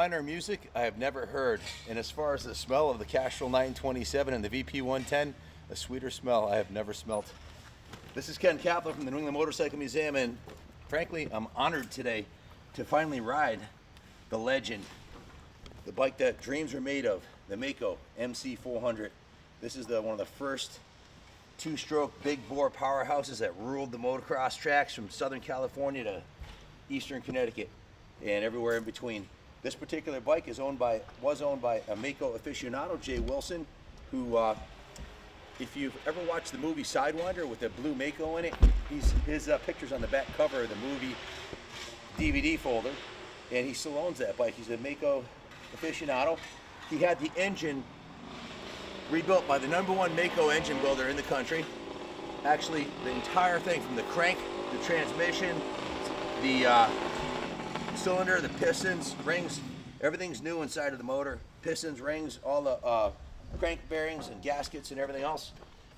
finer music I have never heard. And as far as the smell of the Castrol 927 and the VP 110, a sweeter smell I have never smelt. This is Ken Kaplan from the New England Motorcycle Museum, and frankly, I'm honored today to finally ride the legend, the bike that dreams were made of, the Maico MC400. This is one of the first two-stroke big bore powerhouses that ruled the motocross tracks from Southern California to Eastern Connecticut and everywhere in between. This particular bike was owned by a Maico aficionado, Jay Wilson, who, if you've ever watched the movie Sidewinder with the blue Maico in it, his picture's on the back cover of the movie DVD folder, and he still owns that bike. He's a Maico aficionado. He had the engine rebuilt by the #1 Maico engine builder in the country. Actually, the entire thing, from the crank, the transmission, the cylinder, the pistons, rings, everything's new inside of the motor. Pistons, rings, all the crank bearings and gaskets and everything else.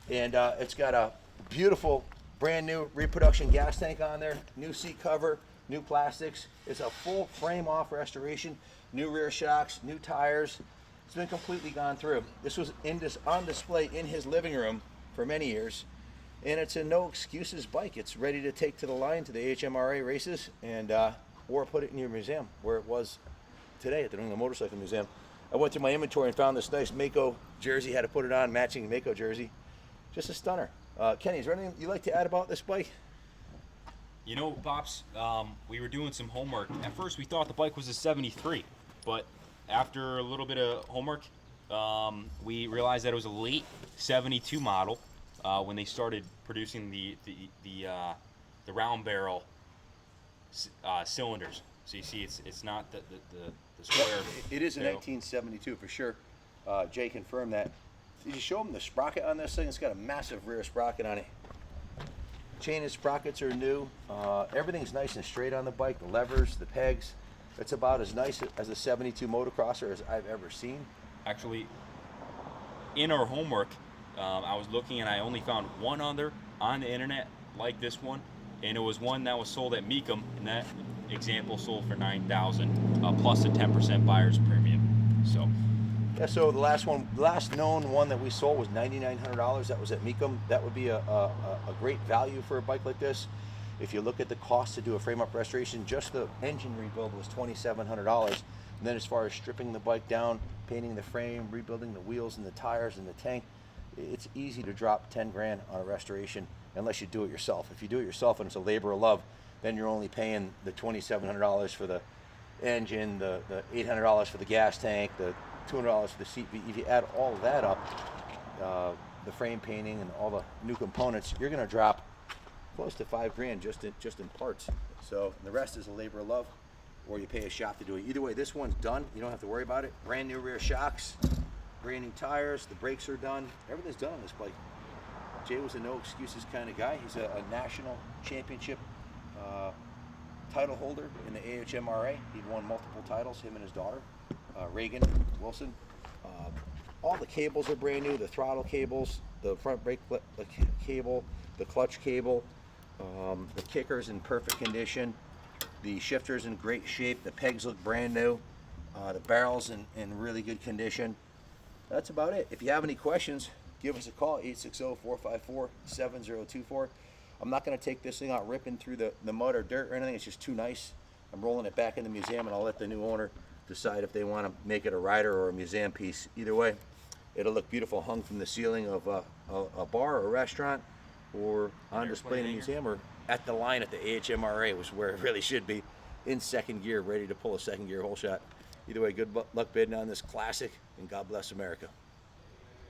And it's got a beautiful brand new reproduction gas tank on there, new seat cover, new plastics. It's a full frame off restoration, new rear shocks, new tires. It's been completely gone through. This was on display in his living room for many years, and it's a no excuses bike. It's ready to take to the line to the HMRA races, and or put it in your museum where it was today at the New England Motorcycle Museum. I went through my inventory and found this nice Maico jersey, had to put it on, matching Maico jersey. Just a stunner. Kenny, is there anything you'd like to add about this bike? You know, Pops, we were doing some homework. At first we thought the bike was a 73, but after a little bit of homework, we realized that it was a late 72 model when they started producing the round barrel cylinders. So you see, it's not the square. It is a 1972 for sure. Jay confirmed that. Did you show him the sprocket on this thing? It's got a massive rear sprocket on it. Chain and sprockets are new. Everything's nice and straight on the bike. The levers, the pegs. It's about as nice as a 72 motocrosser as I've ever seen. Actually, in our homework, I was looking and I only found one other on the internet like this one, and it was one that was sold at Maico, and that example sold for $9,000 plus a 10% buyer's premium. So. Yeah, so the last known one that we sold was $9,900. That was at Maico. That would be a great value for a bike like this. If you look at the cost to do a frame-up restoration, just the engine rebuild was $2,700. And then as far as stripping the bike down, painting the frame, rebuilding the wheels and the tires and the tank, it's easy to drop 10 grand on a restoration unless you do it yourself. If you do it yourself and it's a labor of love, then you're only paying the $2,700 for the engine, the $800 for the gas tank, the $200 for the seat. If you add all of that up, the frame painting and all the new components, you're going to drop close to 5 grand just in parts. So the rest is a labor of love, or you pay a shop to do it. Either way, this one's done. You don't have to worry about it. Brand new rear shocks, brand new tires, the brakes are done. Everything's done on this bike. Jay was a no excuses kind of guy. He's a national championship title holder in the AHMRA. He'd won multiple titles, him and his daughter, Reagan Wilson. All the cables are brand new, the throttle cables, the front brake cable, the clutch cable, the kicker's in perfect condition, the shifter's in great shape, the pegs look brand new, the barrel's in really good condition. That's about it. If you have any questions, give us a call, 860-454-7024. I'm not going to take this thing out ripping through the mud or dirt or anything. It's just too nice. I'm rolling it back in the museum, and I'll let the new owner decide if they want to make it a rider or a museum piece. Either way, it'll look beautiful hung from the ceiling of a bar or a restaurant, or on display in a museum, or at the line at the AHMRA, which is where it really should be, in second gear, ready to pull a second gear hole shot. Either way, good luck bidding on this classic, and God bless America.